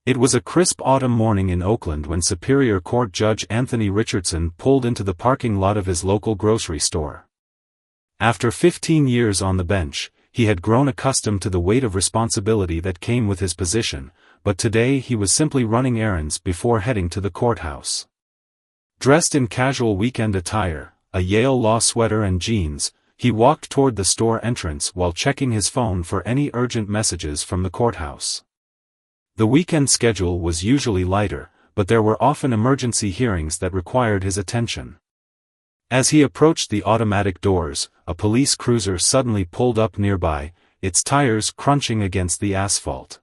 It was a crisp autumn morning in Oakland when Superior Court Judge Anthony Richardson pulled into the parking lot of his local grocery store. After 15 years on the bench, he had grown accustomed to the weight of responsibility that came with his position, but today he was simply running errands before heading to the courthouse. Dressed in casual weekend attire, a Yale law sweater and jeans, he walked toward the store entrance while checking his phone for any urgent messages from the courthouse. The weekend schedule was usually lighter, but there were often emergency hearings that required his attention. As he approached the automatic doors, a police cruiser suddenly pulled up nearby, its tires crunching against the asphalt.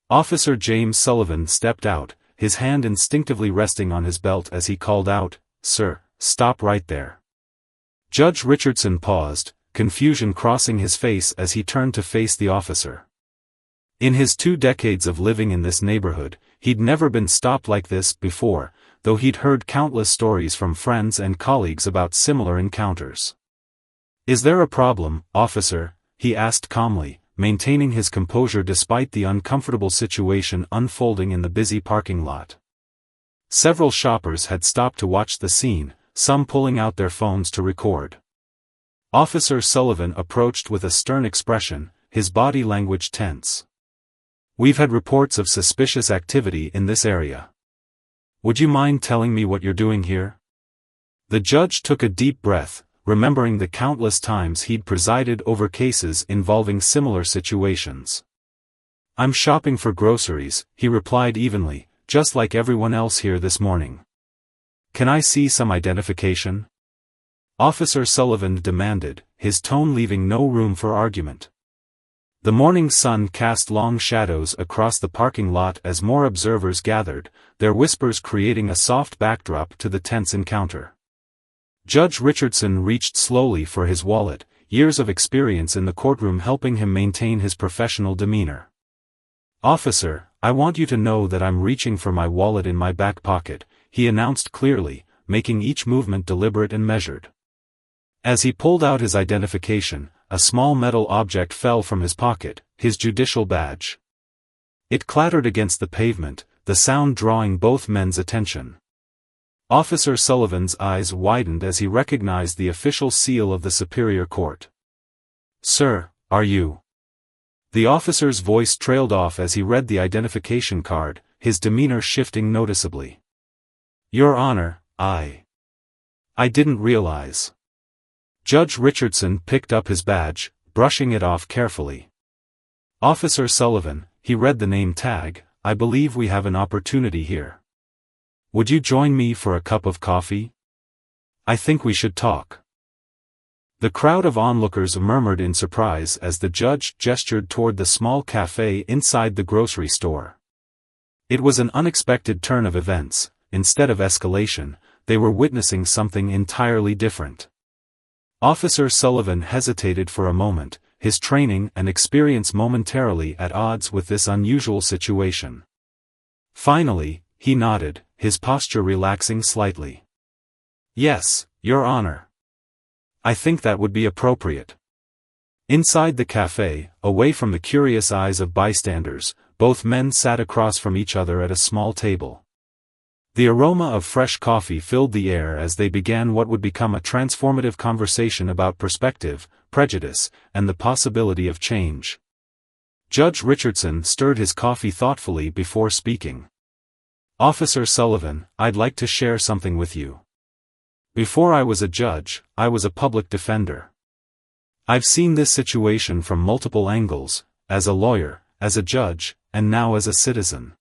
Officer James Sullivan stepped out, his hand instinctively resting on his belt as he called out, "Sir, stop right there." Judge Richardson paused, confusion crossing his face as he turned to face the officer. In his 2 decades of living in this neighborhood, he'd never been stopped like this before, though he'd heard countless stories from friends and colleagues about similar encounters. "Is there a problem, officer?" he asked calmly, maintaining his composure despite the uncomfortable situation unfolding in the busy parking lot. Several shoppers had stopped to watch the scene, some pulling out their phones to record. Officer Sullivan approached with a stern expression, his body language tense. "We've had reports of suspicious activity in this area. Would you mind telling me what you're doing here?" The judge took a deep breath, remembering the countless times he'd presided over cases involving similar situations. "I'm shopping for groceries," he replied evenly, "just like everyone else here this morning." "Can I see some identification?" Officer Sullivan demanded, his tone leaving no room for argument. The morning sun cast long shadows across the parking lot as more observers gathered, their whispers creating a soft backdrop to the tense encounter. Judge Richardson reached slowly for his wallet, years of experience in the courtroom helping him maintain his professional demeanor. "Officer, I want you to know that I'm reaching for my wallet in my back pocket," he announced clearly, making each movement deliberate and measured. As he pulled out his identification, a small metal object fell from his pocket, his judicial badge. It clattered against the pavement, the sound drawing both men's attention. Officer Sullivan's eyes widened as he recognized the official seal of the Superior Court. "Sir, are you?" The officer's voice trailed off as he read the identification card, his demeanor shifting noticeably. "Your Honor, I didn't realize." Judge Richardson picked up his badge, brushing it off carefully. "Officer Sullivan," he read the name tag, "I believe we have an opportunity here. Would you join me for a cup of coffee? I think we should talk." The crowd of onlookers murmured in surprise as the judge gestured toward the small cafe inside the grocery store. It was an unexpected turn of events. Instead of escalation, they were witnessing something entirely different. Officer Sullivan hesitated for a moment, his training and experience momentarily at odds with this unusual situation. Finally, he nodded, his posture relaxing slightly. "Yes, Your Honor. I think that would be appropriate." Inside the cafe, away from the curious eyes of bystanders, both men sat across from each other at a small table. The aroma of fresh coffee filled the air as they began what would become a transformative conversation about perspective, prejudice, and the possibility of change. Judge Richardson stirred his coffee thoughtfully before speaking. "Officer Sullivan, I'd like to share something with you. Before I was a judge, I was a public defender. I've seen this situation from multiple angles, as a lawyer, as a judge, and now as a citizen."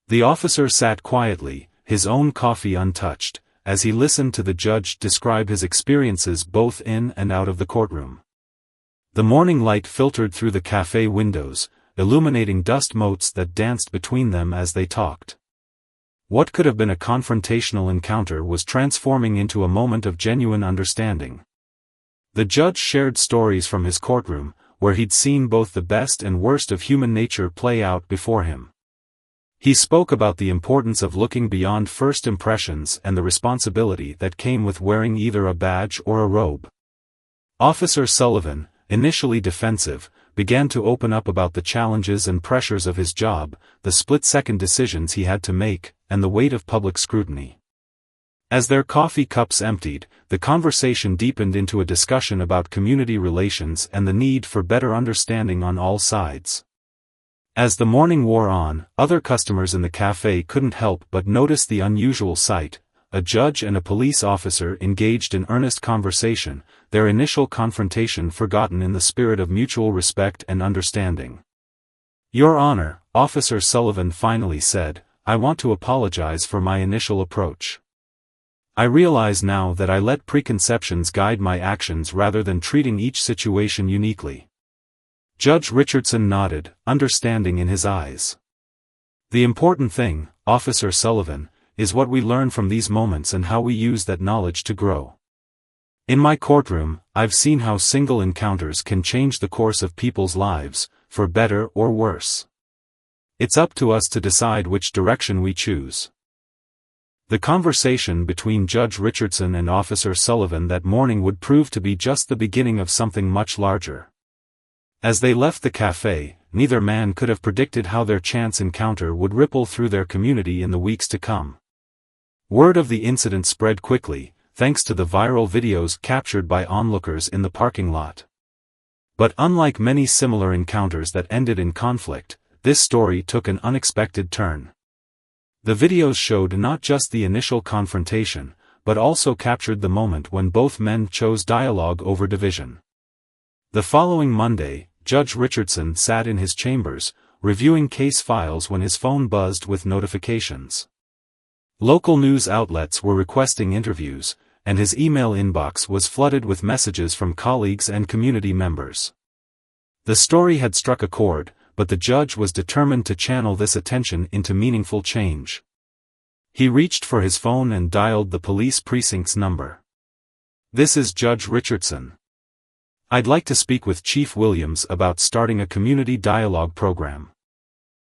The officer sat quietly, his own coffee untouched, as he listened to the judge describe his experiences both in and out of the courtroom. The morning light filtered through the cafe windows, illuminating dust motes that danced between them as they talked. What could have been a confrontational encounter was transforming into a moment of genuine understanding. The judge shared stories from his courtroom, where he'd seen both the best and worst of human nature play out before him. He spoke about the importance of looking beyond first impressions and the responsibility that came with wearing either a badge or a robe. Officer Sullivan, initially defensive, began to open up about the challenges and pressures of his job, the split-second decisions he had to make, and the weight of public scrutiny. As their coffee cups emptied, the conversation deepened into a discussion about community relations and the need for better understanding on all sides. As the morning wore on, other customers in the cafe couldn't help but notice the unusual sight: a judge and a police officer engaged in earnest conversation, their initial confrontation forgotten in the spirit of mutual respect and understanding. "Your Honor," Officer Sullivan finally said, "I want to apologize for my initial approach. I realize now that I let preconceptions guide my actions rather than treating each situation uniquely." Judge Richardson nodded, understanding in his eyes. "The important thing, Officer Sullivan, is what we learn from these moments and how we use that knowledge to grow. In my courtroom, I've seen how single encounters can change the course of people's lives, for better or worse. It's up to us to decide which direction we choose." The conversation between Judge Richardson and Officer Sullivan that morning would prove to be just the beginning of something much larger. As they left the cafe, neither man could have predicted how their chance encounter would ripple through their community in the weeks to come. Word of the incident spread quickly, thanks to the viral videos captured by onlookers in the parking lot. But unlike many similar encounters that ended in conflict, this story took an unexpected turn. The videos showed not just the initial confrontation, but also captured the moment when both men chose dialogue over division. The following Monday, Judge Richardson sat in his chambers, reviewing case files when his phone buzzed with notifications. Local news outlets were requesting interviews, and his email inbox was flooded with messages from colleagues and community members. The story had struck a chord, but the judge was determined to channel this attention into meaningful change. He reached for his phone and dialed the police precinct's number. "This is Judge Richardson. I'd like to speak with Chief Williams about starting a community dialogue program."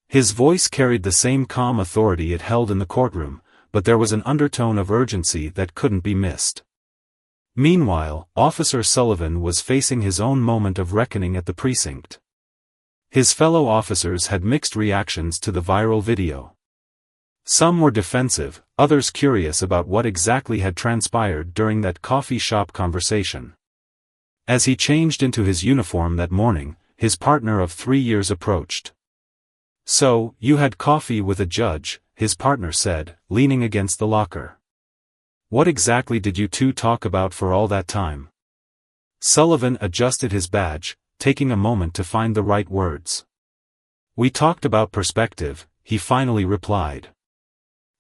His voice carried the same calm authority it held in the courtroom, but there was an undertone of urgency that couldn't be missed. Meanwhile, Officer Sullivan was facing his own moment of reckoning at the precinct. His fellow officers had mixed reactions to the viral video. Some were defensive, others curious about what exactly had transpired during that coffee shop conversation. As he changed into his uniform that morning, his partner of 3 years approached. "So, you had coffee with a judge," his partner said, leaning against the locker. "What exactly did you two talk about for all that time?" Sullivan adjusted his badge, taking a moment to find the right words. "We talked about perspective," he finally replied.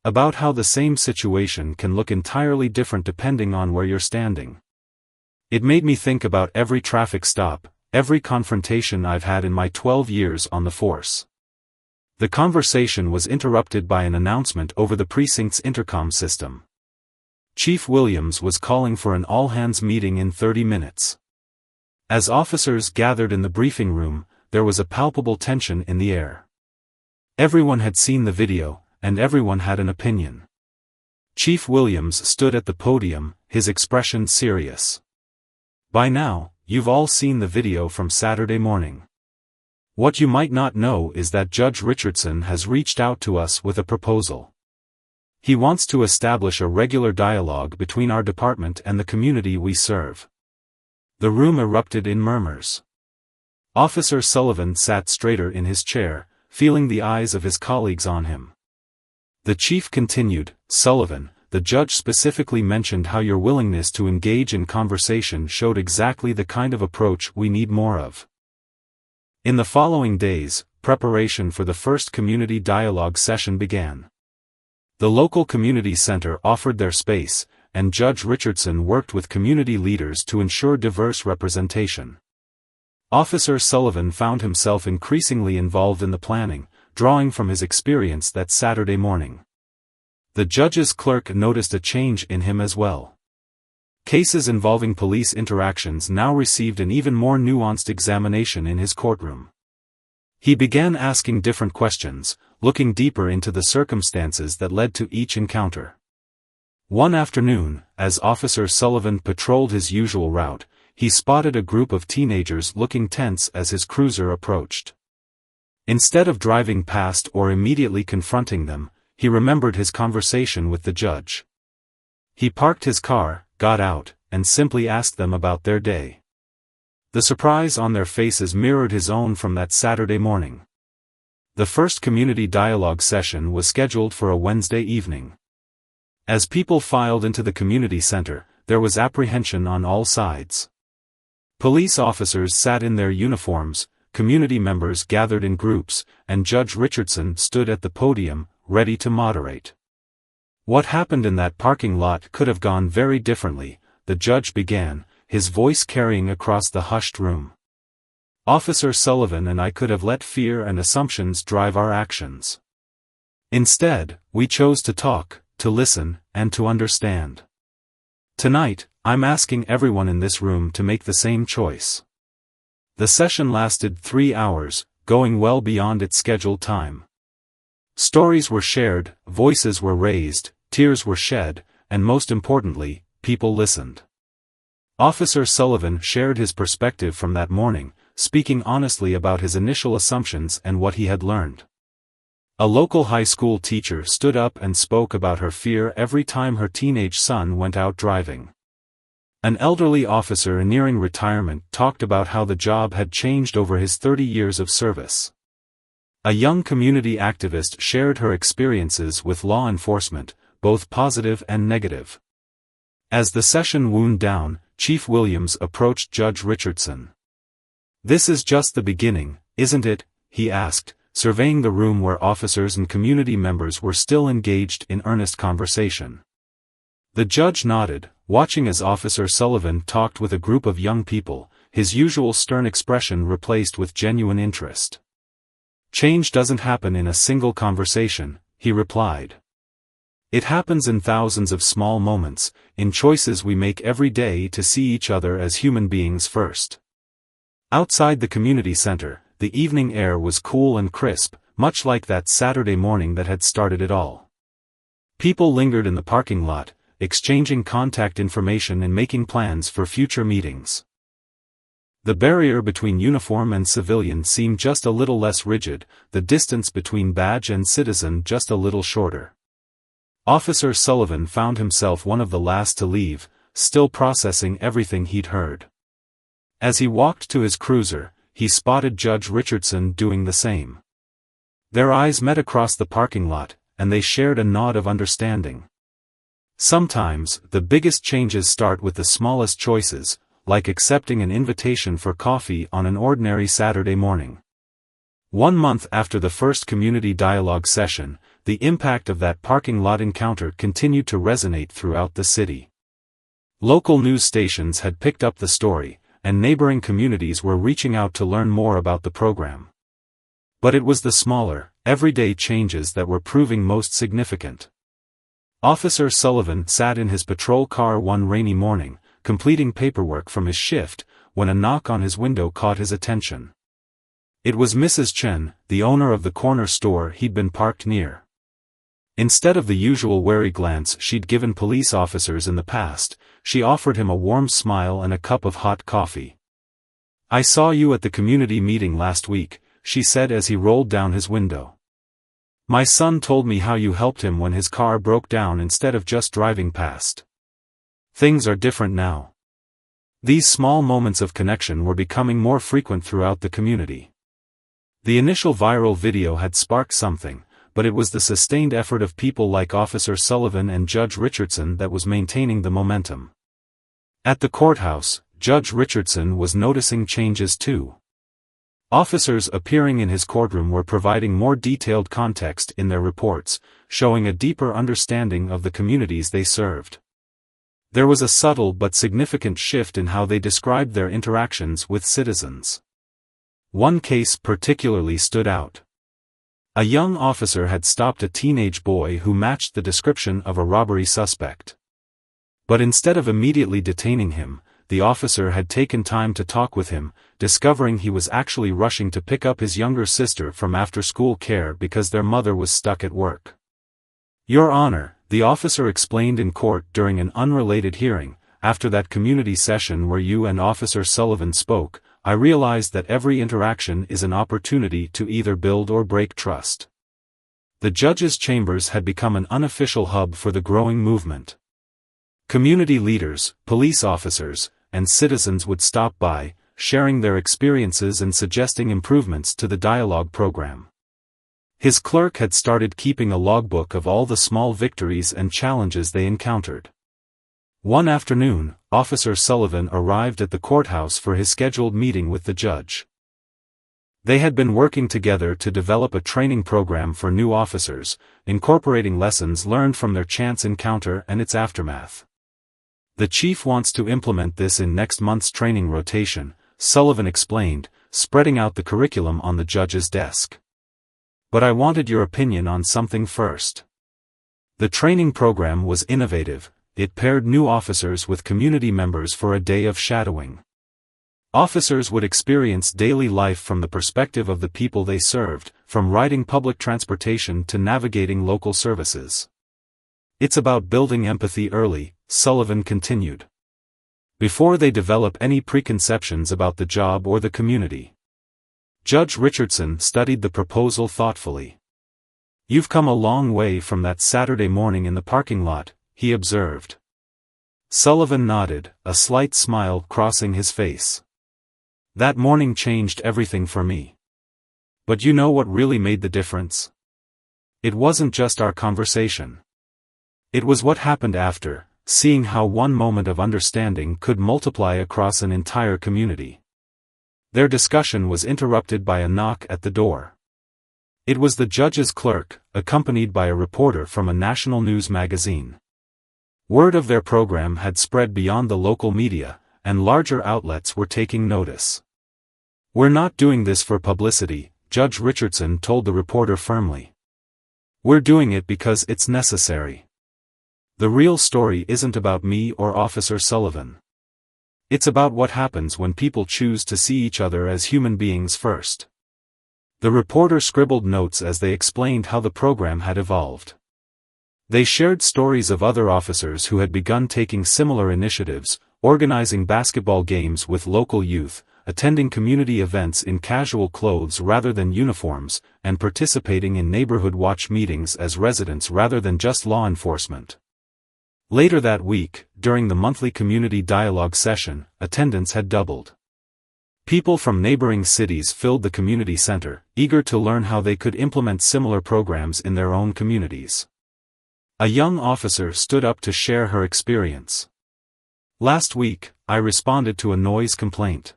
"About how the same situation can look entirely different depending on where you're standing. It made me think about every traffic stop, every confrontation I've had in my 12 years on the force." The conversation was interrupted by an announcement over the precinct's intercom system. Chief Williams was calling for an all-hands meeting in 30 minutes. As officers gathered in the briefing room, there was a palpable tension in the air. Everyone had seen the video, and everyone had an opinion. Chief Williams stood at the podium, his expression serious. "By now, you've all seen the video from Saturday morning. What you might not know is that Judge Richardson has reached out to us with a proposal. He wants to establish a regular dialogue between our department and the community we serve." The room erupted in murmurs. Officer Sullivan sat straighter in his chair, feeling the eyes of his colleagues on him. The chief continued, "Sullivan, the judge specifically mentioned how your willingness to engage in conversation showed exactly the kind of approach we need more of." In the following days, preparation for the first community dialogue session began. The local community center offered their space, and Judge Richardson worked with community leaders to ensure diverse representation. Officer Sullivan found himself increasingly involved in the planning, drawing from his experience that Saturday morning. The judge's clerk noticed a change in him as well. Cases involving police interactions now received an even more nuanced examination in his courtroom. He began asking different questions, looking deeper into the circumstances that led to each encounter. One afternoon, as Officer Sullivan patrolled his usual route, he spotted a group of teenagers looking tense as his cruiser approached. Instead of driving past or immediately confronting them, he remembered his conversation with the judge. He parked his car, got out, and simply asked them about their day. The surprise on their faces mirrored his own from that Saturday morning. The first community dialogue session was scheduled for a Wednesday evening. As people filed into the community center, there was apprehension on all sides. Police officers sat in their uniforms, community members gathered in groups, and Judge Richardson stood at the podium, ready to moderate. What happened in that parking lot could have gone very differently, the judge began, his voice carrying across the hushed room. Officer Sullivan and I could have let fear and assumptions drive our actions. Instead, we chose to talk, to listen, and to understand. Tonight, I'm asking everyone in this room to make the same choice. The session lasted 3 hours, going well beyond its scheduled time. Stories were shared, voices were raised, tears were shed, and most importantly, people listened. Officer Sullivan shared his perspective from that morning, speaking honestly about his initial assumptions and what he had learned. A local high school teacher stood up and spoke about her fear every time her teenage son went out driving. An elderly officer nearing retirement talked about how the job had changed over his 30 years of service. A young community activist shared her experiences with law enforcement, both positive and negative. As the session wound down, Chief Williams approached Judge Richardson. "This is just the beginning, isn't it?" he asked, surveying the room where officers and community members were still engaged in earnest conversation. The judge nodded, watching as Officer Sullivan talked with a group of young people, his usual stern expression replaced with genuine interest. "Change doesn't happen in a single conversation," he replied. "It happens in thousands of small moments, in choices we make every day to see each other as human beings first." Outside the community center, the evening air was cool and crisp, much like that Saturday morning that had started it all. People lingered in the parking lot, exchanging contact information and making plans for future meetings. The barrier between uniform and civilian seemed just a little less rigid, the distance between badge and citizen just a little shorter. Officer Sullivan found himself one of the last to leave, still processing everything he'd heard. As he walked to his cruiser, he spotted Judge Richardson doing the same. Their eyes met across the parking lot, and they shared a nod of understanding. Sometimes, the biggest changes start with the smallest choices, like accepting an invitation for coffee on an ordinary Saturday morning. 1 month after the first community dialogue session, the impact of that parking lot encounter continued to resonate throughout the city. Local news stations had picked up the story, and neighboring communities were reaching out to learn more about the program. But it was the smaller, everyday changes that were proving most significant. Officer Sullivan sat in his patrol car one rainy morning, completing paperwork from his shift, when a knock on his window caught his attention. It was Mrs. Chen, the owner of the corner store he'd been parked near. Instead of the usual wary glance she'd given police officers in the past, she offered him a warm smile and a cup of hot coffee. "I saw you at the community meeting last week," she said as he rolled down his window. "My son told me how you helped him when his car broke down instead of just driving past. Things are different now." These small moments of connection were becoming more frequent throughout the community. The initial viral video had sparked something, but it was the sustained effort of people like Officer Sullivan and Judge Richardson that was maintaining the momentum. At the courthouse, Judge Richardson was noticing changes too. Officers appearing in his courtroom were providing more detailed context in their reports, showing a deeper understanding of the communities they served. There was a subtle but significant shift in how they described their interactions with citizens. One case particularly stood out. A young officer had stopped a teenage boy who matched the description of a robbery suspect. But instead of immediately detaining him, the officer had taken time to talk with him, discovering he was actually rushing to pick up his younger sister from after-school care because their mother was stuck at work. "Your Honor," the officer explained in court during an unrelated hearing, after that community session where you and Officer Sullivan spoke, I realized that every interaction is an opportunity to either build or break trust. The judges' chambers had become an unofficial hub for the growing movement. Community leaders, police officers, and citizens would stop by, sharing their experiences and suggesting improvements to the dialogue program. His clerk had started keeping a logbook of all the small victories and challenges they encountered. One afternoon, Officer Sullivan arrived at the courthouse for his scheduled meeting with the judge. They had been working together to develop a training program for new officers, incorporating lessons learned from their chance encounter and its aftermath. "The chief wants to implement this in next month's training rotation," Sullivan explained, spreading out the curriculum on the judge's desk. "But I wanted your opinion on something first." The training program was innovative. It paired new officers with community members for a day of shadowing. Officers would experience daily life from the perspective of the people they served, from riding public transportation to navigating local services. "It's about building empathy early," Sullivan continued, "before they develop any preconceptions about the job or the community." Judge Richardson studied the proposal thoughtfully. "You've come a long way from that Saturday morning in the parking lot," he observed. Sullivan nodded, a slight smile crossing his face. "That morning changed everything for me. But you know what really made the difference? It wasn't just our conversation. It was what happened after, seeing how one moment of understanding could multiply across an entire community." Their discussion was interrupted by a knock at the door. It was the judge's clerk, accompanied by a reporter from a national news magazine. Word of their program had spread beyond the local media, and larger outlets were taking notice. "We're not doing this for publicity," Judge Richardson told the reporter firmly. "We're doing it because it's necessary. The real story isn't about me or Officer Sullivan. It's about what happens when people choose to see each other as human beings first." The reporter scribbled notes as they explained how the program had evolved. They shared stories of other officers who had begun taking similar initiatives, organizing basketball games with local youth, attending community events in casual clothes rather than uniforms, and participating in neighborhood watch meetings as residents rather than just law enforcement. Later that week, during the monthly community dialogue session, attendance had doubled. People from neighboring cities filled the community center, eager to learn how they could implement similar programs in their own communities. A young officer stood up to share her experience. "Last week, I responded to a noise complaint.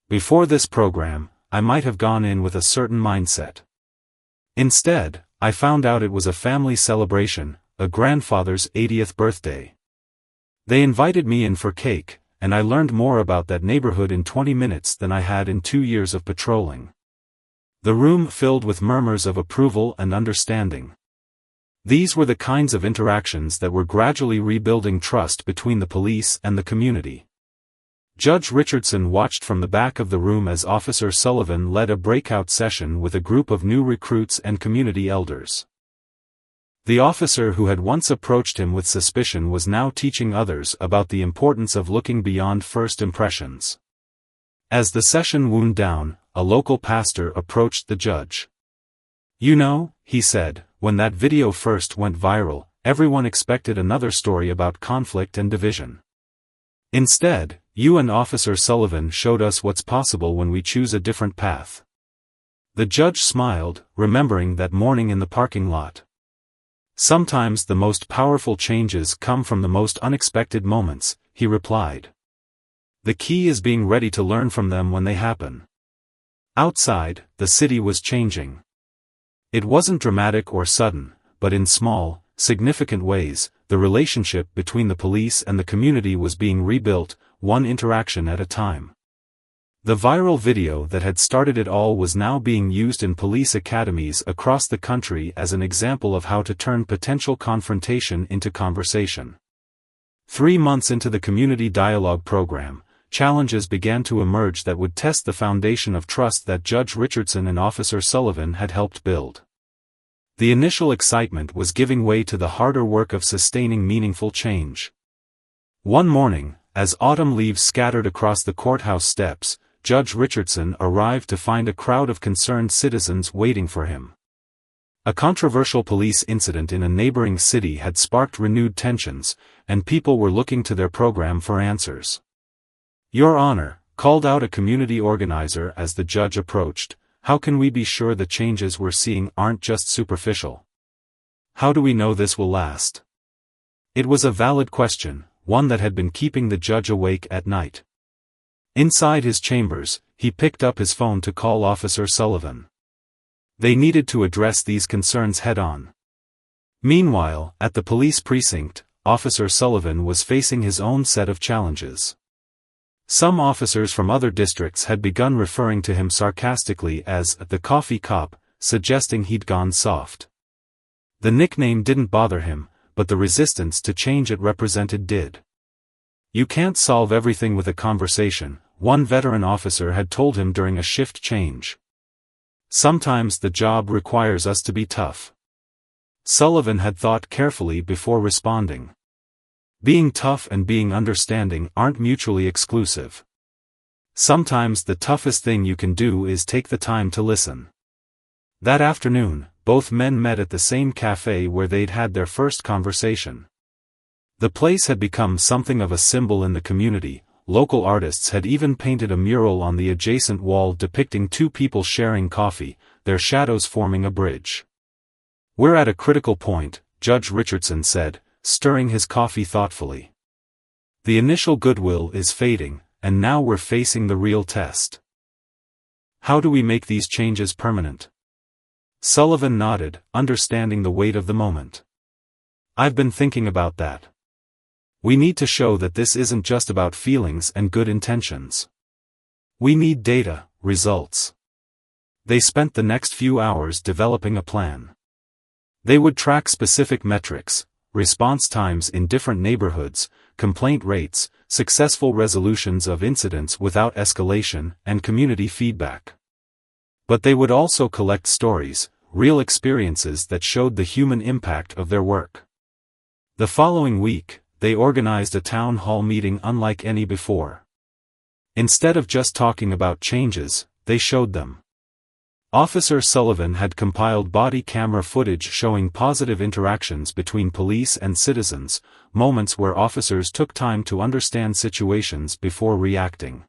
Before this program, I might have gone in with a certain mindset. Instead, I found out it was a family celebration, a grandfather's 80th birthday. They invited me in for cake, and I learned more about that neighborhood in 20 minutes than I had in 2 years of patrolling." The room filled with murmurs of approval and understanding. These were the kinds of interactions that were gradually rebuilding trust between the police and the community. Judge Richardson watched from the back of the room as Officer Sullivan led a breakout session with a group of new recruits and community elders. The officer who had once approached him with suspicion was now teaching others about the importance of looking beyond first impressions. As the session wound down, a local pastor approached the judge. "You know," he said, "when that video first went viral, everyone expected another story about conflict and division. Instead, you and Officer Sullivan showed us what's possible when we choose a different path." The judge smiled, remembering that morning in the parking lot. "Sometimes the most powerful changes come from the most unexpected moments," he replied. "The key is being ready to learn from them when they happen." Outside, the city was changing. It wasn't dramatic or sudden, but in small, significant ways, the relationship between the police and the community was being rebuilt, one interaction at a time. The viral video that had started it all was now being used in police academies across the country as an example of how to turn potential confrontation into conversation. 3 months into the community dialogue program, challenges began to emerge that would test the foundation of trust that Judge Richardson and Officer Sullivan had helped build. The initial excitement was giving way to the harder work of sustaining meaningful change. One morning, as autumn leaves scattered across the courthouse steps, Judge Richardson arrived to find a crowd of concerned citizens waiting for him. A controversial police incident in a neighboring city had sparked renewed tensions, and people were looking to their program for answers. "Your Honor," called out a community organizer as the judge approached, "how can we be sure the changes we're seeing aren't just superficial? How do we know this will last?" It was a valid question, one that had been keeping the judge awake at night. Inside his chambers, he picked up his phone to call Officer Sullivan. They needed to address these concerns head-on. Meanwhile, at the police precinct, Officer Sullivan was facing his own set of challenges. Some officers from other districts had begun referring to him sarcastically as the coffee cop, suggesting he'd gone soft. The nickname didn't bother him, but the resistance to change it represented did. "You can't solve everything with a conversation," one veteran officer had told him during a shift change. "Sometimes the job requires us to be tough." Sullivan had thought carefully before responding. Being tough and being understanding aren't mutually exclusive. Sometimes the toughest thing you can do is take the time to listen. That afternoon, both men met at the same cafe where they'd had their first conversation. The place had become something of a symbol in the community. Local artists had even painted a mural on the adjacent wall depicting two people sharing coffee, their shadows forming a bridge. "We're at a critical point," Judge Richardson said, stirring his coffee thoughtfully. "The initial goodwill is fading, and now we're facing the real test. How do we make these changes permanent?" Sullivan nodded, understanding the weight of the moment. "I've been thinking about that. We need to show that this isn't just about feelings and good intentions. We need data, results." They spent the next few hours developing a plan. They would track specific metrics: response times in different neighborhoods, complaint rates, successful resolutions of incidents without escalation, and community feedback. But they would also collect stories, real experiences that showed the human impact of their work. The following week, they organized a town hall meeting unlike any before. Instead of just talking about changes, they showed them. Officer Sullivan had compiled body camera footage showing positive interactions between police and citizens, moments where officers took time to understand situations before reacting.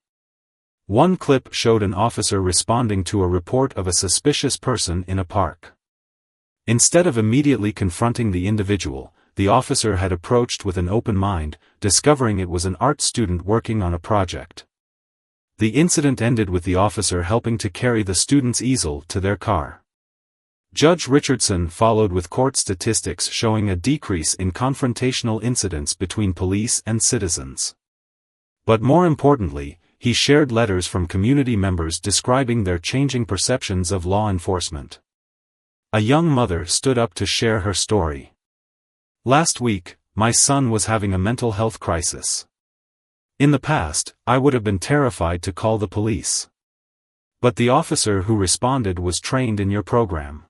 One clip showed an officer responding to a report of a suspicious person in a park. Instead of immediately confronting the individual, the officer had approached with an open mind, discovering it was an art student working on a project. The incident ended with the officer helping to carry the student's easel to their car. Judge Richardson followed with court statistics showing a decrease in confrontational incidents between police and citizens. But more importantly, he shared letters from community members describing their changing perceptions of law enforcement. A young mother stood up to share her story. "Last week, my son was having a mental health crisis. In the past, I would have been terrified to call the police. But the officer who responded was trained in your program.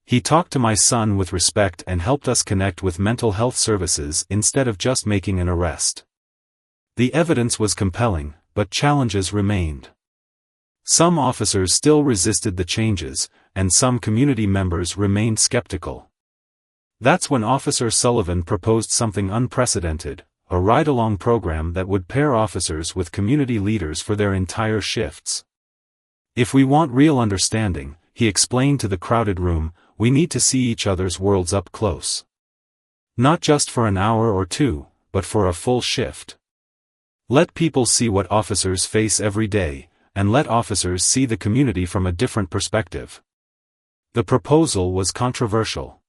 He talked to my son with respect and helped us connect with mental health services instead of just making an arrest." The evidence was compelling, but challenges remained. Some officers still resisted the changes, and some community members remained skeptical. That's when Officer Sullivan proposed something unprecedented, a ride-along program that would pair officers with community leaders for their entire shifts. "If we want real understanding," he explained to the crowded room, "we need to see each other's worlds up close. Not just for an hour or two, but for a full shift. Let people see what officers face every day, and let officers see the community from a different perspective." The proposal was controversial.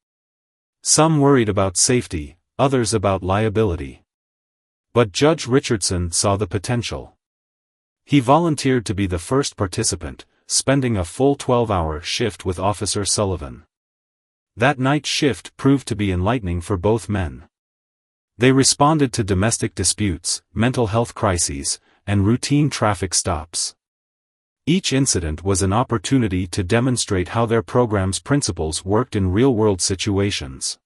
Some worried about safety, others about liability. But Judge Richardson saw the potential. He volunteered to be the first participant, spending a full 12-hour shift with Officer Sullivan. That night shift proved to be enlightening for both men. They responded to domestic disputes, mental health crises, and routine traffic stops. Each incident was an opportunity to demonstrate how their program's principles worked in real-world situations.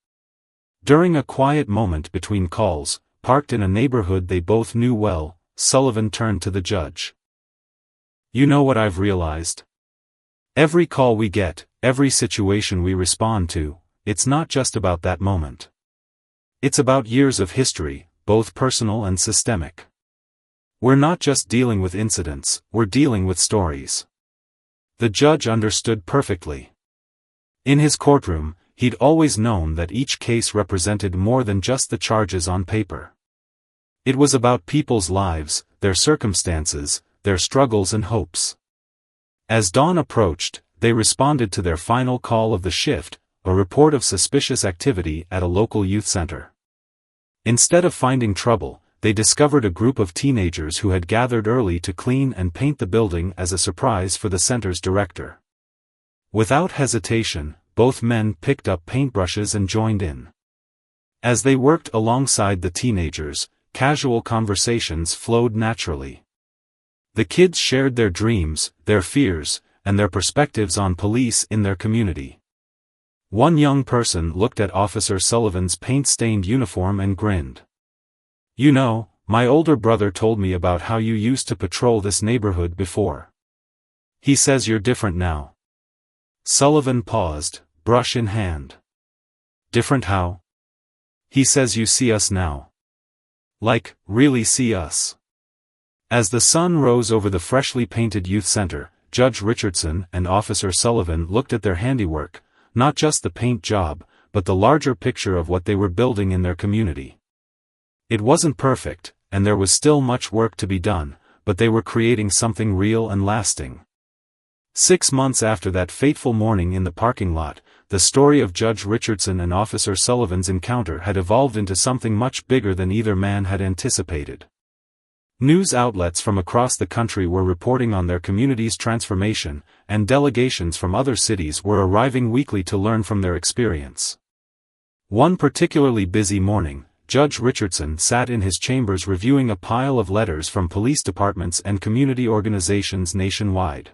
During a quiet moment between calls, parked in a neighborhood they both knew well, Sullivan turned to the judge. "You know what I've realized? Every call we get, every situation we respond to, it's not just about that moment. It's about years of history, both personal and systemic. We're not just dealing with incidents, we're dealing with stories." The judge understood perfectly. In his courtroom, he'd always known that each case represented more than just the charges on paper. It was about people's lives, their circumstances, their struggles and hopes. As dawn approached, they responded to their final call of the shift, a report of suspicious activity at a local youth center. Instead of finding trouble, they discovered a group of teenagers who had gathered early to clean and paint the building as a surprise for the center's director. Without hesitation, both men picked up paintbrushes and joined in. As they worked alongside the teenagers, casual conversations flowed naturally. The kids shared their dreams, their fears, and their perspectives on police in their community. One young person looked at Officer Sullivan's paint-stained uniform and grinned. "You know, my older brother told me about how you used to patrol this neighborhood before. He says you're different now." Sullivan paused, brush in hand. "Different how?" "He says you see us now. Like, really see us." As the sun rose over the freshly painted youth center, Judge Richardson and Officer Sullivan looked at their handiwork, not just the paint job, but the larger picture of what they were building in their community. It wasn't perfect, and there was still much work to be done, but they were creating something real and lasting. 6 months after that fateful morning in the parking lot, the story of Judge Richardson and Officer Sullivan's encounter had evolved into something much bigger than either man had anticipated. News outlets from across the country were reporting on their community's transformation, and delegations from other cities were arriving weekly to learn from their experience. One particularly busy morning, Judge Richardson sat in his chambers reviewing a pile of letters from police departments and community organizations nationwide.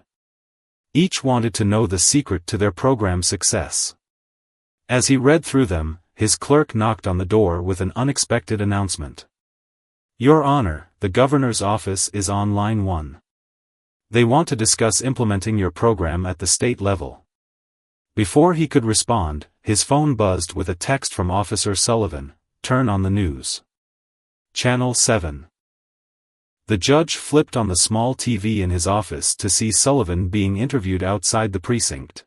Each wanted to know the secret to their program's success. As he read through them, his clerk knocked on the door with an unexpected announcement. "Your Honor, the Governor's office is on line 1. They want to discuss implementing your program at the state level." Before he could respond, his phone buzzed with a text from Officer Sullivan, "Turn on the news. Channel 7." The judge flipped on the small TV in his office to see Sullivan being interviewed outside the precinct.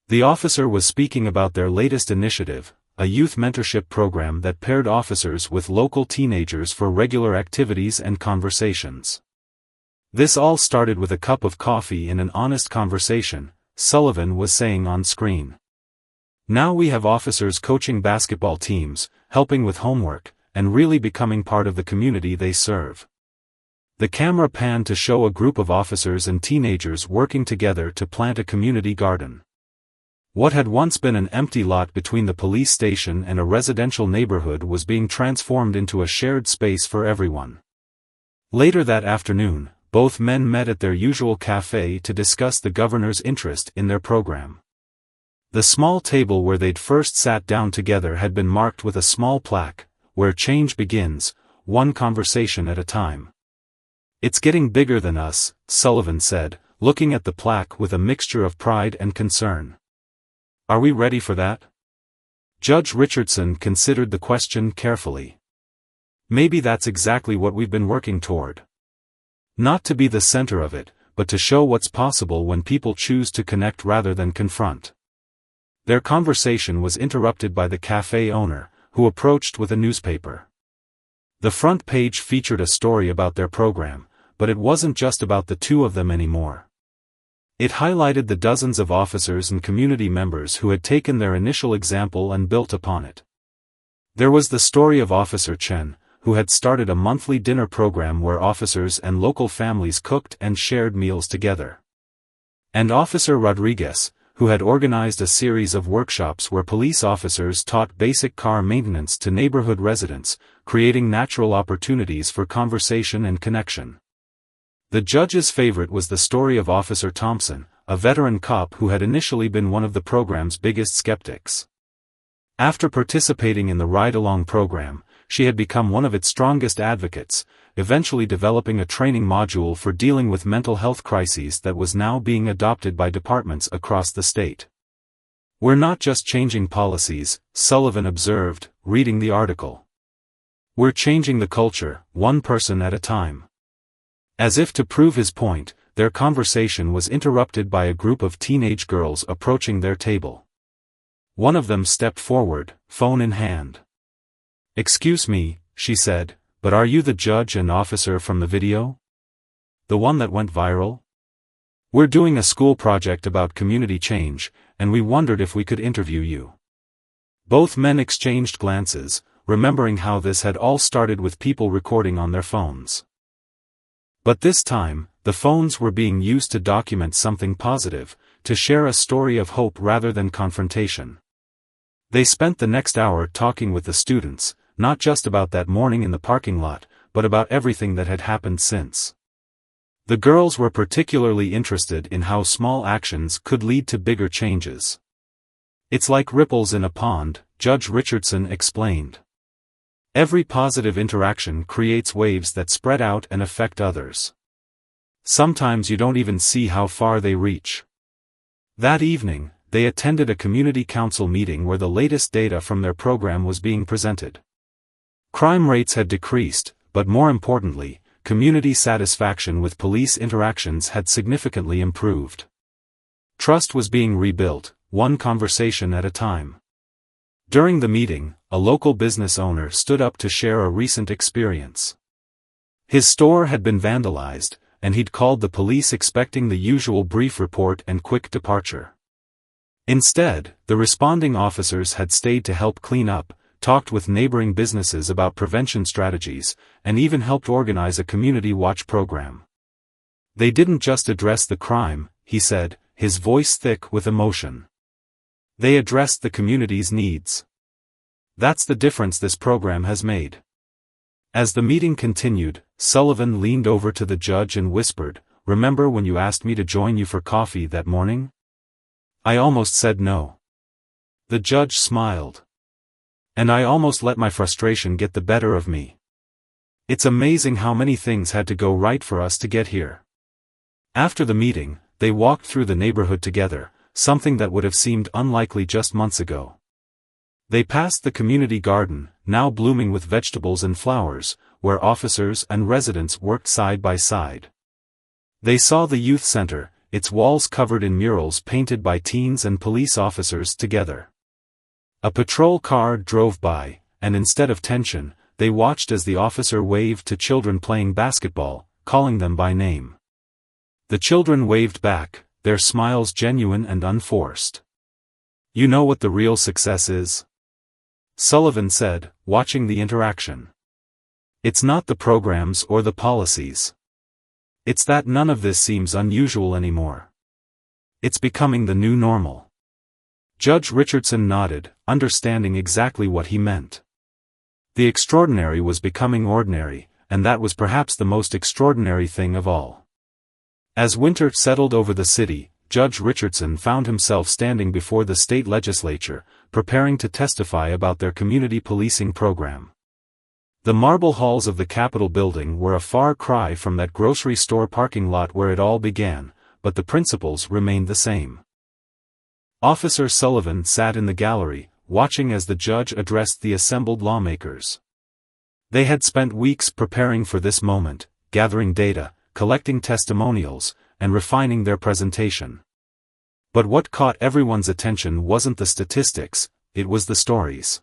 The officer was speaking about their latest initiative, a youth mentorship program that paired officers with local teenagers for regular activities and conversations. "This all started with a cup of coffee and an honest conversation," Sullivan was saying on screen. "Now we have officers coaching basketball teams, helping with homework, and really becoming part of the community they serve." The camera panned to show a group of officers and teenagers working together to plant a community garden. What had once been an empty lot between the police station and a residential neighborhood was being transformed into a shared space for everyone. Later that afternoon, both men met at their usual cafe to discuss the governor's interest in their program. The small table where they'd first sat down together had been marked with a small plaque, "Where change begins, one conversation at a time." "It's getting bigger than us," Sullivan said, looking at the plaque with a mixture of pride and concern. "Are we ready for that?" Judge Richardson considered the question carefully. "Maybe that's exactly what we've been working toward. Not to be the center of it, but to show what's possible when people choose to connect rather than confront." Their conversation was interrupted by the cafe owner, who approached with a newspaper. The front page featured a story about their program, but it wasn't just about the two of them anymore. It highlighted the dozens of officers and community members who had taken their initial example and built upon it. There was the story of Officer Chen, who had started a monthly dinner program where officers and local families cooked and shared meals together. And Officer Rodriguez, who had organized a series of workshops where police officers taught basic car maintenance to neighborhood residents, creating natural opportunities for conversation and connection. The judge's favorite was the story of Officer Thompson, a veteran cop who had initially been one of the program's biggest skeptics. After participating in the ride-along program, she had become one of its strongest advocates, eventually developing a training module for dealing with mental health crises that was now being adopted by departments across the state. "We're not just changing policies," Sullivan observed, reading the article. "We're changing the culture, one person at a time." As if to prove his point, their conversation was interrupted by a group of teenage girls approaching their table. One of them stepped forward, phone in hand. "Excuse me," she said, "but are you the judge and officer from the video? The one that went viral? We're doing a school project about community change, and we wondered if we could interview you." Both men exchanged glances, remembering how this had all started with people recording on their phones. But this time, the phones were being used to document something positive, to share a story of hope rather than confrontation. They spent the next hour talking with the students, not just about that morning in the parking lot, but about everything that had happened since. The girls were particularly interested in how small actions could lead to bigger changes. "It's like ripples in a pond," Judge Richardson explained. "Every positive interaction creates waves that spread out and affect others. Sometimes you don't even see how far they reach." That evening, they attended a community council meeting where the latest data from their program was being presented. Crime rates had decreased, but more importantly, community satisfaction with police interactions had significantly improved. Trust was being rebuilt, one conversation at a time. During the meeting, a local business owner stood up to share a recent experience. His store had been vandalized, and he'd called the police expecting the usual brief report and quick departure. Instead, the responding officers had stayed to help clean up, talked with neighboring businesses about prevention strategies, and even helped organize a community watch program. "They didn't just address the crime," he said, his voice thick with emotion. "They addressed the community's needs. That's the difference this program has made." As the meeting continued, Sullivan leaned over to the judge and whispered, "Remember when you asked me to join you for coffee that morning? I almost said no." The judge smiled. "And I almost let my frustration get the better of me. It's amazing how many things had to go right for us to get here." After the meeting, they walked through the neighborhood together, something that would have seemed unlikely just months ago. They passed the community garden, now blooming with vegetables and flowers, where officers and residents worked side by side. They saw the youth center, its walls covered in murals painted by teens and police officers together. A patrol car drove by, and instead of tension, they watched as the officer waved to children playing basketball, calling them by name. The children waved back, their smiles genuine and unforced. "You know what the real success is?" Sullivan said, watching the interaction. "It's not the programs or the policies. It's that none of this seems unusual anymore. It's becoming the new normal." Judge Richardson nodded, understanding exactly what he meant. The extraordinary was becoming ordinary, and that was perhaps the most extraordinary thing of all. As winter settled over the city, Judge Richardson found himself standing before the state legislature, preparing to testify about their community policing program. The marble halls of the Capitol building were a far cry from that grocery store parking lot where it all began, but the principles remained the same. Officer Sullivan sat in the gallery, watching as the judge addressed the assembled lawmakers. They had spent weeks preparing for this moment, gathering data, collecting testimonials, and refining their presentation. But what caught everyone's attention wasn't the statistics, it was the stories.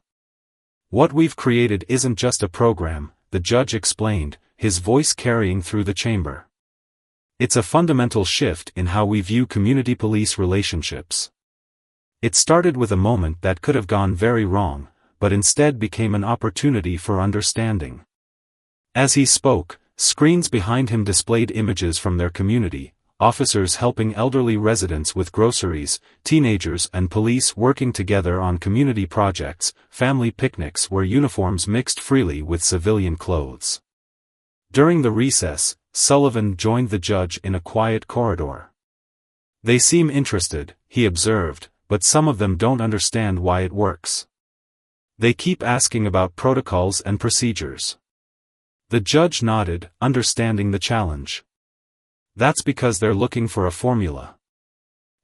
"What we've created isn't just a program," the judge explained, his voice carrying through the chamber. "It's a fundamental shift in how we view community police relationships. It started with a moment that could have gone very wrong, but instead became an opportunity for understanding." As he spoke, screens behind him displayed images from their community, officers helping elderly residents with groceries, teenagers and police working together on community projects, family picnics where uniforms mixed freely with civilian clothes. During the recess, Sullivan joined the judge in a quiet corridor. "They seem interested," he observed, "but some of them don't understand why it works." They keep asking about protocols and procedures. The judge nodded, understanding the challenge. That's because they're looking for a formula.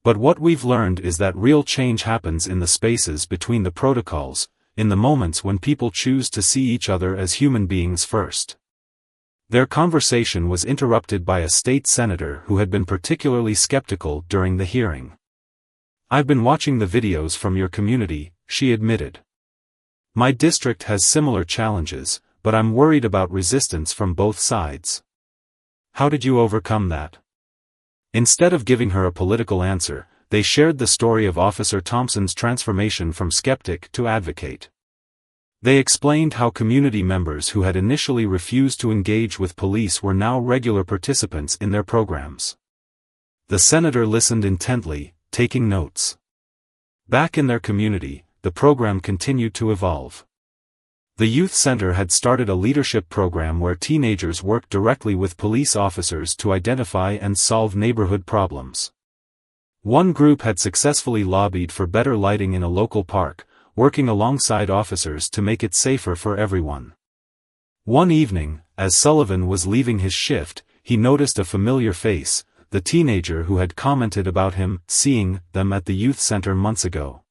But what we've learned is that real change happens in the spaces between the protocols, in the moments when people choose to see each other as human beings first. Their conversation was interrupted by a state senator who had been particularly skeptical during the hearing. "I've been watching the videos from your community," she admitted. "My district has similar challenges, but I'm worried about resistance from both sides." "How did you overcome that?" Instead of giving her a political answer, they shared the story of Officer Thompson's transformation from skeptic to advocate. They explained how community members who had initially refused to engage with police were now regular participants in their programs. The senator listened intently, taking notes. Back in their community, the program continued to evolve. The youth center had started a leadership program where teenagers worked directly with police officers to identify and solve neighborhood problems. One group had successfully lobbied for better lighting in a local park, working alongside officers to make it safer for everyone. One evening, as Sullivan was leaving his shift, he noticed a familiar face, the teenager who had commented about him seeing them at the youth center months ago.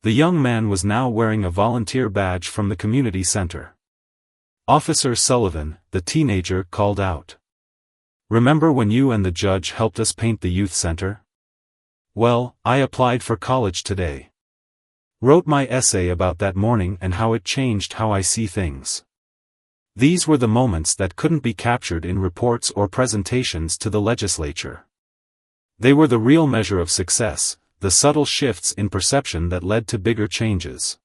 The young man was now wearing a volunteer badge from the community center. "Officer Sullivan," the teenager called out. "Remember when you and the judge helped us paint the youth center? Well, I applied for college today. Wrote my essay about that morning and how it changed how I see things." These were the moments that couldn't be captured in reports or presentations to the legislature. They were the real measure of success, the subtle shifts in perception that led to bigger changes.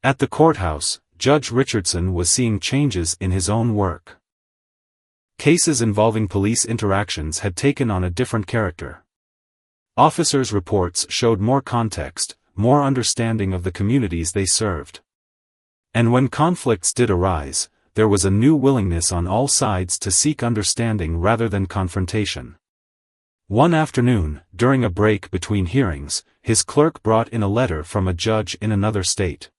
At the courthouse, Judge Richardson was seeing changes in his own work. Cases involving police interactions had taken on a different character. Officers' reports showed more context, more understanding of the communities they served. And when conflicts did arise, there was a new willingness on all sides to seek understanding rather than confrontation. One afternoon, during a break between hearings, his clerk brought in a letter from a judge in another state.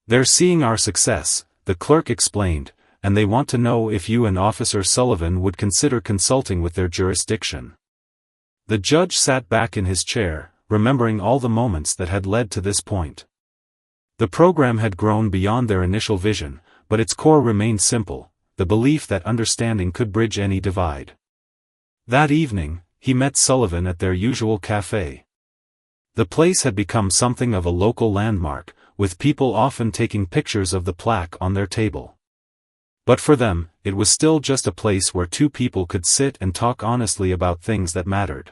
"They're seeing our success," the clerk explained, "and they want to know if you and Officer Sullivan would consider consulting with their jurisdiction." The judge sat back in his chair, remembering all the moments that had led to this point. The program had grown beyond their initial vision, but its core remained simple, the belief that understanding could bridge any divide. That evening, he met Sullivan at their usual cafe. The place had become something of a local landmark, with people often taking pictures of the plaque on their table. But for them, it was still just a place where two people could sit and talk honestly about things that mattered.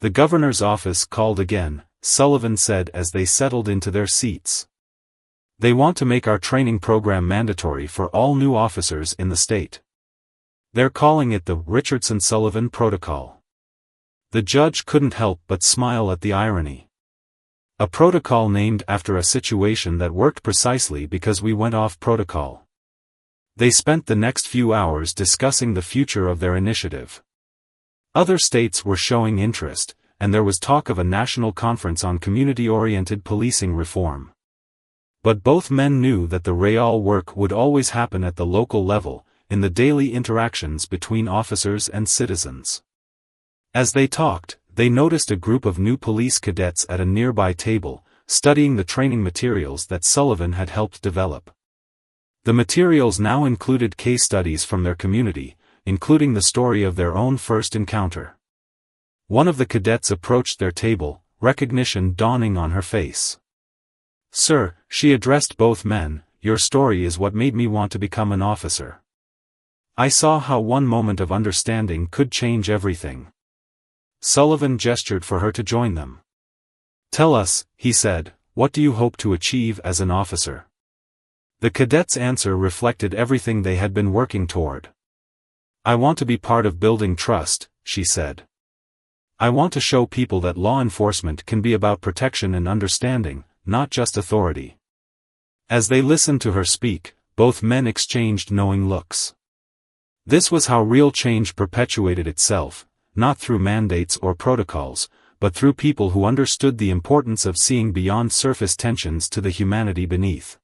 "The governor's office called again," Sullivan said as they settled into their seats. "They want to make our training program mandatory for all new officers in the state. They're calling it the Richardson-Sullivan Protocol." The judge couldn't help but smile at the irony. A protocol named after a situation that worked precisely because we went off protocol. They spent the next few hours discussing the future of their initiative. Other states were showing interest, and there was talk of a national conference on community-oriented policing reform. But both men knew that the real work would always happen at the local level, in the daily interactions between officers and citizens. As they talked, they noticed a group of new police cadets at a nearby table, studying the training materials that Sullivan had helped develop. The materials now included case studies from their community, including the story of their own first encounter. One of the cadets approached their table, recognition dawning on her face. "Sir," she addressed both men, "your story is what made me want to become an officer. I saw how one moment of understanding could change everything." Sullivan gestured for her to join them. "Tell us," he said, "what do you hope to achieve as an officer?" The cadet's answer reflected everything they had been working toward. "I want to be part of building trust," she said. "I want to show people that law enforcement can be about protection and understanding, not just authority." As they listened to her speak, both men exchanged knowing looks. This was how real change perpetuated itself, not through mandates or protocols, but through people who understood the importance of seeing beyond surface tensions to the humanity beneath.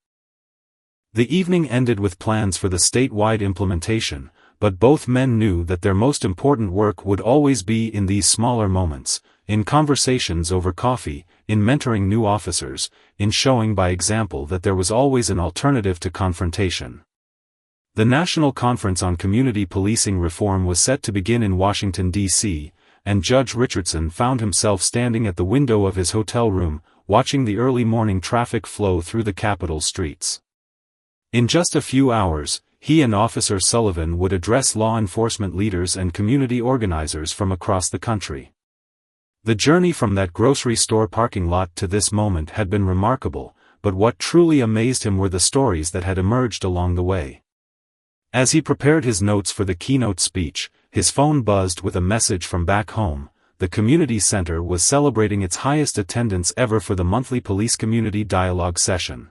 The evening ended with plans for the statewide implementation, but both men knew that their most important work would always be in these smaller moments, in conversations over coffee, in mentoring new officers, in showing by example that there was always an alternative to confrontation. The National Conference on Community Policing Reform was set to begin in Washington, D.C., and Judge Richardson found himself standing at the window of his hotel room, watching the early morning traffic flow through the Capitol streets. In just a few hours, he and Officer Sullivan would address law enforcement leaders and community organizers from across the country. The journey from that grocery store parking lot to this moment had been remarkable, but what truly amazed him were the stories that had emerged along the way. As he prepared his notes for the keynote speech, his phone buzzed with a message from back home. The community center was celebrating its highest attendance ever for the monthly police community dialogue session.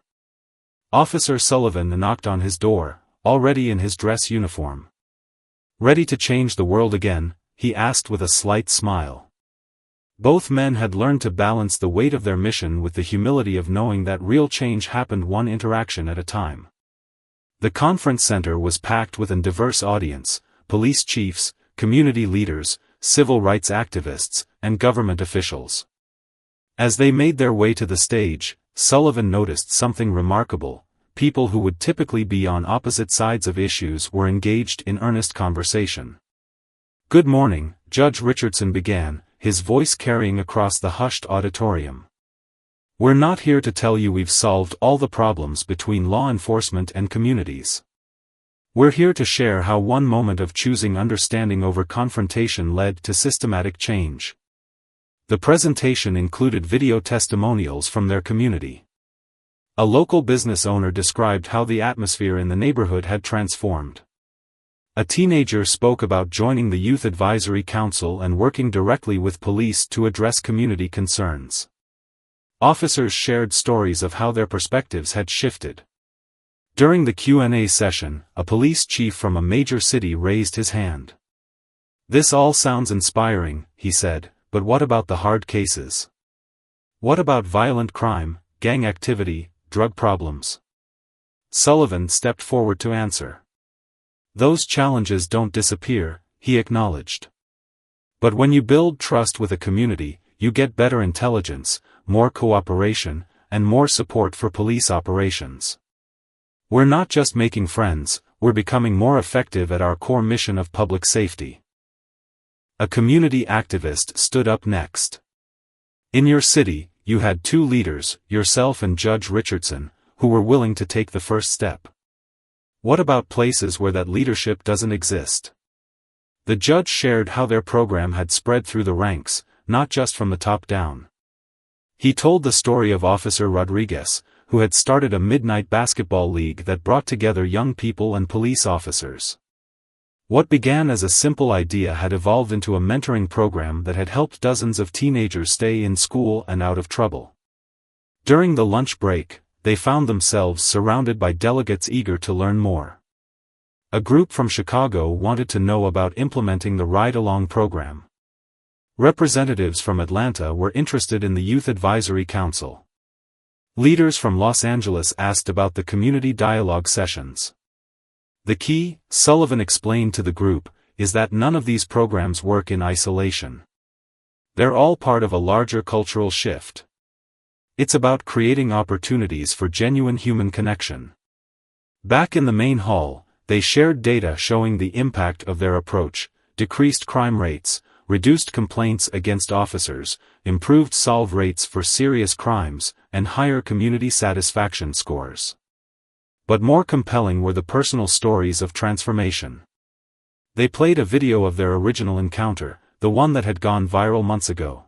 Officer Sullivan knocked on his door, already in his dress uniform. "Ready to change the world again?" he asked with a slight smile. Both men had learned to balance the weight of their mission with the humility of knowing that real change happened one interaction at a time. The conference center was packed with a diverse audience: police chiefs, community leaders, civil rights activists, and government officials. As they made their way to the stage, Sullivan noticed something remarkable: people who would typically be on opposite sides of issues were engaged in earnest conversation. "Good morning," Judge Richardson began, his voice carrying across the hushed auditorium. "We're not here to tell you we've solved all the problems between law enforcement and communities. We're here to share how one moment of choosing understanding over confrontation led to systematic change." The presentation included video testimonials from their community. A local business owner described how the atmosphere in the neighborhood had transformed. A teenager spoke about joining the Youth Advisory Council and working directly with police to address community concerns. Officers shared stories of how their perspectives had shifted. During the Q&A session, a police chief from a major city raised his hand. "This all sounds inspiring," he said, "but what about the hard cases? What about violent crime, gang activity, drug problems?" Sullivan stepped forward to answer. "Those challenges don't disappear," he acknowledged. "But when you build trust with a community, you get better intelligence, more cooperation, and more support for police operations. We're not just making friends, we're becoming more effective at our core mission of public safety." A community activist stood up next. "In your city, you had two leaders, yourself and Judge Richardson, who were willing to take the first step. What about places where that leadership doesn't exist?" The judge shared how their program had spread through the ranks, not just from the top down. He told the story of Officer Rodriguez, who had started a midnight basketball league that brought together young people and police officers. What began as a simple idea had evolved into a mentoring program that had helped dozens of teenagers stay in school and out of trouble. During the lunch break, they found themselves surrounded by delegates eager to learn more. A group from Chicago wanted to know about implementing the Ride-Along program. Representatives from Atlanta were interested in the Youth Advisory Council. Leaders from Los Angeles asked about the community dialogue sessions. The key, Sullivan explained to the group, is that none of these programs work in isolation. They're all part of a larger cultural shift. It's about creating opportunities for genuine human connection. Back in the main hall, they shared data showing the impact of their approach: decreased crime rates, reduced complaints against officers, improved solve rates for serious crimes, and higher community satisfaction scores. But more compelling were the personal stories of transformation. They played a video of their original encounter, the one that had gone viral months ago.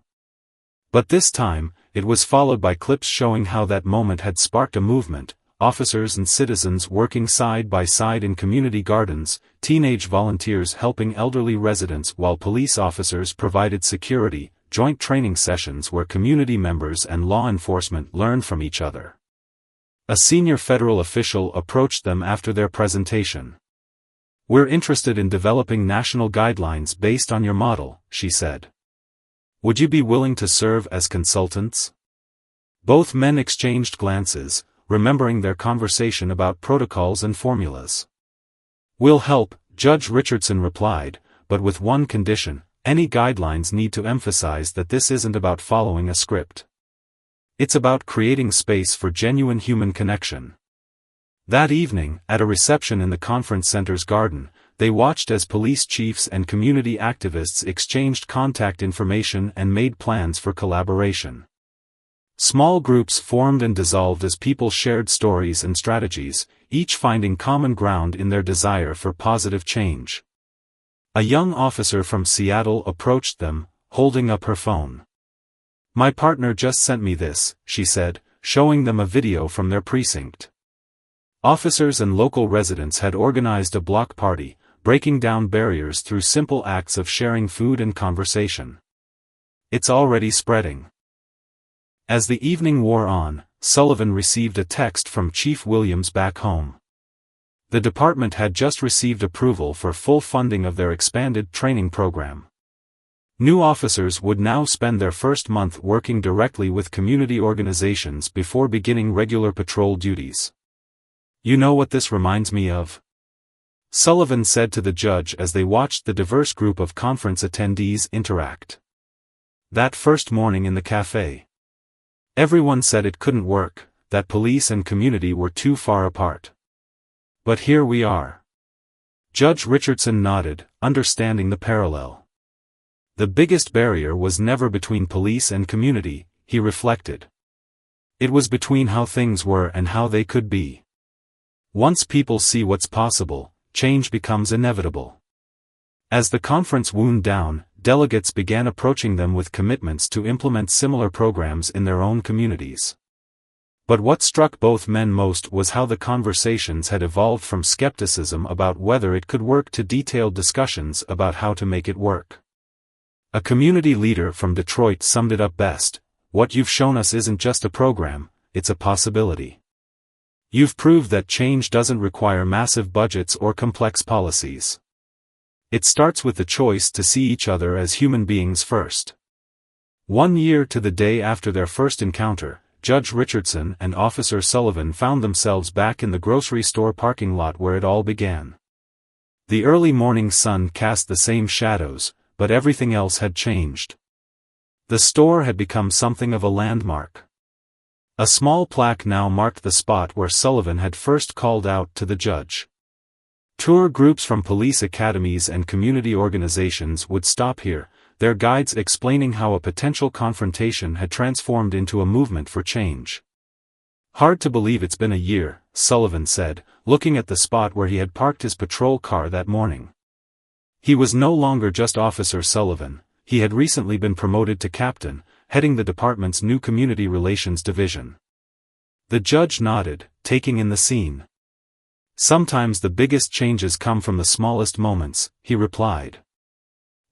But this time, it was followed by clips showing how that moment had sparked a movement: officers and citizens working side by side in community gardens, teenage volunteers helping elderly residents while police officers provided security, joint training sessions where community members and law enforcement learned from each other. A senior federal official approached them after their presentation. "We're interested in developing national guidelines based on your model," she said. Would you be willing to serve as consultants? Both men exchanged glances, remembering their conversation about protocols and formulas. We'll help, Judge Richardson replied, but with one condition: any guidelines need to emphasize that this isn't about following a script. It's about creating space for genuine human connection. That evening, at a reception in the conference center's garden, they watched as police chiefs and community activists exchanged contact information and made plans for collaboration. Small groups formed and dissolved as people shared stories and strategies, each finding common ground in their desire for positive change. A young officer from Seattle approached them, holding up her phone. "My partner just sent me this," she said, showing them a video from their precinct. Officers and local residents had organized a block party, breaking down barriers through simple acts of sharing food and conversation. It's already spreading. As the evening wore on, Sullivan received a text from Chief Williams back home. The department had just received approval for full funding of their expanded training program. New officers would now spend their first month working directly with community organizations before beginning regular patrol duties. "You know what this reminds me of?" Sullivan said to the judge as they watched the diverse group of conference attendees interact. "That first morning in the cafe. Everyone said it couldn't work, that police and community were too far apart. But here we are." Judge Richardson nodded, understanding the parallel. The biggest barrier was never between police and community, he reflected. It was between how things were and how they could be. Once people see what's possible, change becomes inevitable. As the conference wound down, delegates began approaching them with commitments to implement similar programs in their own communities. But what struck both men most was how the conversations had evolved from skepticism about whether it could work to detailed discussions about how to make it work. A community leader from Detroit summed it up best: "What you've shown us isn't just a program, it's a possibility. You've proved that change doesn't require massive budgets or complex policies. It starts with the choice to see each other as human beings first." 1 year to the day after their first encounter, Judge Richardson and Officer Sullivan found themselves back in the grocery store parking lot where it all began. The early morning sun cast the same shadows, but everything else had changed. The store had become something of a landmark. A small plaque now marked the spot where Sullivan had first called out to the judge. Tour groups from police academies and community organizations would stop here, their guides explaining how a potential confrontation had transformed into a movement for change. "Hard to believe it's been a year," Sullivan said, looking at the spot where he had parked his patrol car that morning. He was no longer just Officer Sullivan, he had recently been promoted to captain, heading the department's new community relations division. The judge nodded, taking in the scene. "Sometimes the biggest changes come from the smallest moments," he replied.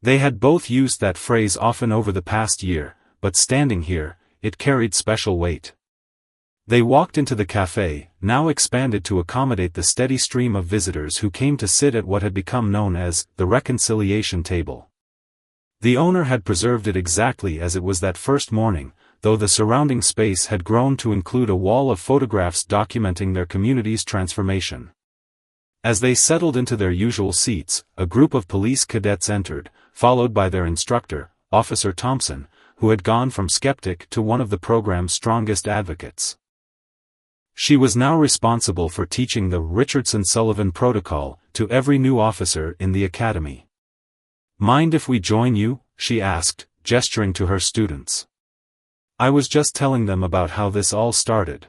They had both used that phrase often over the past year, but standing here, it carried special weight. They walked into the cafe, now expanded to accommodate the steady stream of visitors who came to sit at what had become known as the reconciliation table. The owner had preserved it exactly as it was that first morning, though the surrounding space had grown to include a wall of photographs documenting their community's transformation. As they settled into their usual seats, a group of police cadets entered, followed by their instructor, Officer Thompson, who had gone from skeptic to one of the program's strongest advocates. She was now responsible for teaching the Richardson-Sullivan protocol to every new officer in the academy. "Mind if we join you?" she asked, gesturing to her students. "I was just telling them about how this all started."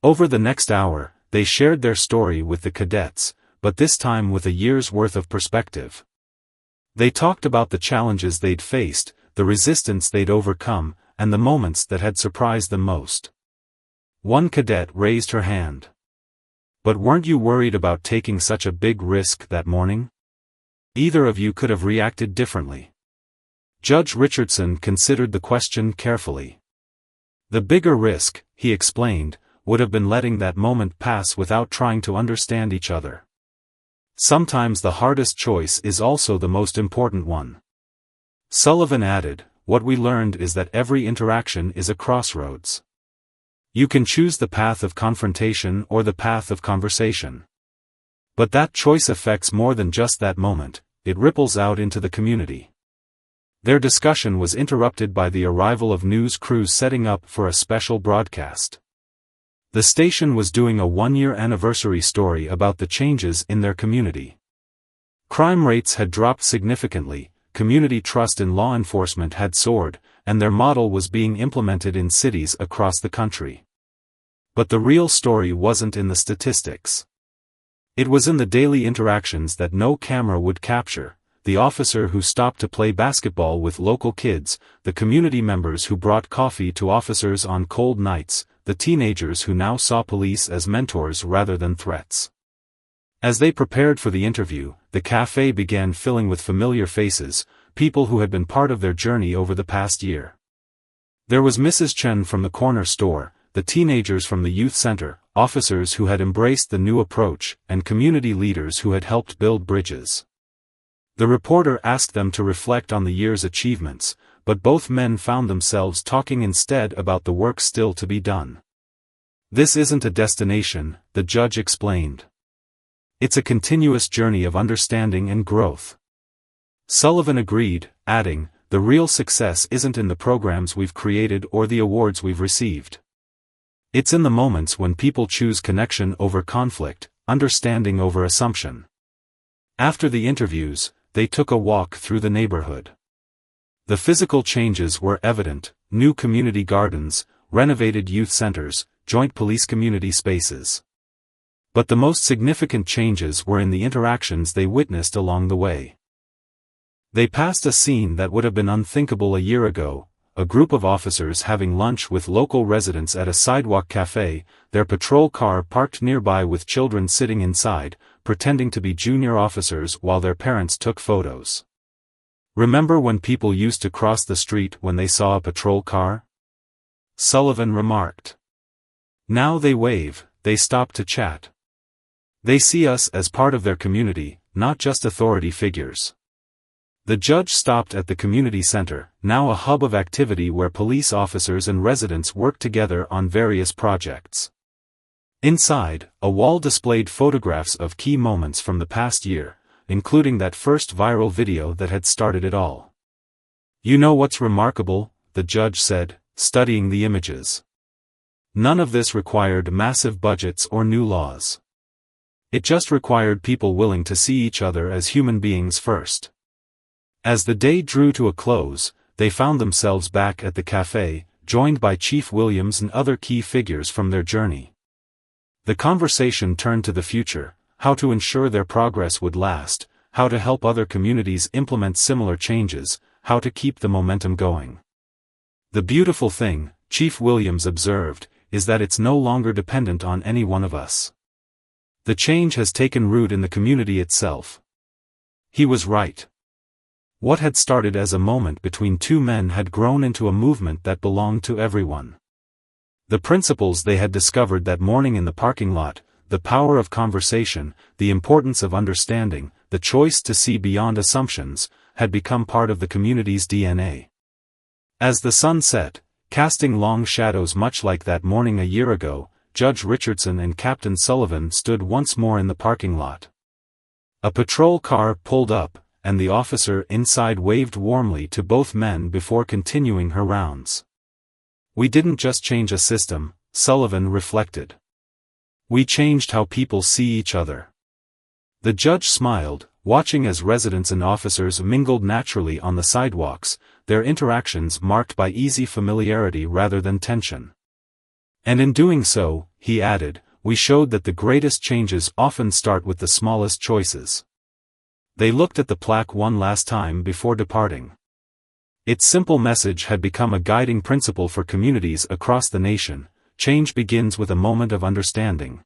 Over the next hour, they shared their story with the cadets, but this time with a year's worth of perspective. They talked about the challenges they'd faced, the resistance they'd overcome, and the moments that had surprised them most. One cadet raised her hand. "But weren't you worried about taking such a big risk that morning? Either of you could have reacted differently." Judge Richardson considered the question carefully. "The bigger risk," he explained, "would have been letting that moment pass without trying to understand each other. Sometimes the hardest choice is also the most important one." Sullivan added, what we learned is that every interaction is a crossroads. You can choose the path of confrontation or the path of conversation. But that choice affects more than just that moment, it ripples out into the community. Their discussion was interrupted by the arrival of news crews setting up for a special broadcast. The station was doing a one-year anniversary story about the changes in their community. Crime rates had dropped significantly, community trust in law enforcement had soared, and their model was being implemented in cities across the country. But the real story wasn't in the statistics. It was in the daily interactions that no camera would capture: the officer who stopped to play basketball with local kids, the community members who brought coffee to officers on cold nights, the teenagers who now saw police as mentors rather than threats. As they prepared for the interview, the cafe began filling with familiar faces, people who had been part of their journey over the past year. There was Mrs. Chen from the corner store, the teenagers from the youth center, officers who had embraced the new approach, and community leaders who had helped build bridges. The reporter asked them to reflect on the year's achievements, but both men found themselves talking instead about the work still to be done. "This isn't a destination," the judge explained. "It's a continuous journey of understanding and growth." Sullivan agreed, adding, "The real success isn't in the programs we've created or the awards we've received. It's in the moments when people choose connection over conflict, understanding over assumption." After the interviews, they took a walk through the neighborhood. The physical changes were evident: new community gardens, renovated youth centers, joint police community spaces. But the most significant changes were in the interactions they witnessed along the way. They passed a scene that would have been unthinkable a year ago: a group of officers having lunch with local residents at a sidewalk cafe, their patrol car parked nearby with children sitting inside, pretending to be junior officers while their parents took photos. "Remember when people used to cross the street when they saw a patrol car?" Sullivan remarked. "Now they wave, they stop to chat. They see us as part of their community, not just authority figures." The judge stopped at the community center, now a hub of activity where police officers and residents work together on various projects. Inside, a wall displayed photographs of key moments from the past year, including that first viral video that had started it all. "You know what's remarkable?" the judge said, studying the images. "None of this required massive budgets or new laws. It just required people willing to see each other as human beings first." As the day drew to a close, they found themselves back at the cafe, joined by Chief Williams and other key figures from their journey. The conversation turned to the future: how to ensure their progress would last, how to help other communities implement similar changes, how to keep the momentum going. "The beautiful thing," Chief Williams observed, "is that it's no longer dependent on any one of us. The change has taken root in the community itself." He was right. What had started as a moment between two men had grown into a movement that belonged to everyone. The principles they had discovered that morning in the parking lot, the power of conversation, the importance of understanding, the choice to see beyond assumptions, had become part of the community's DNA. As the sun set, casting long shadows much like that morning a year ago, Judge Richardson and Captain Sullivan stood once more in the parking lot. A patrol car pulled up, and the officer inside waved warmly to both men before continuing her rounds. "We didn't just change a system," Sullivan reflected. "We changed how people see each other." The judge smiled, watching as residents and officers mingled naturally on the sidewalks, their interactions marked by easy familiarity rather than tension. "And in doing so," he added, "we showed that the greatest changes often start with the smallest choices." They looked at the plaque one last time before departing. Its simple message had become a guiding principle for communities across the nation: change begins with a moment of understanding.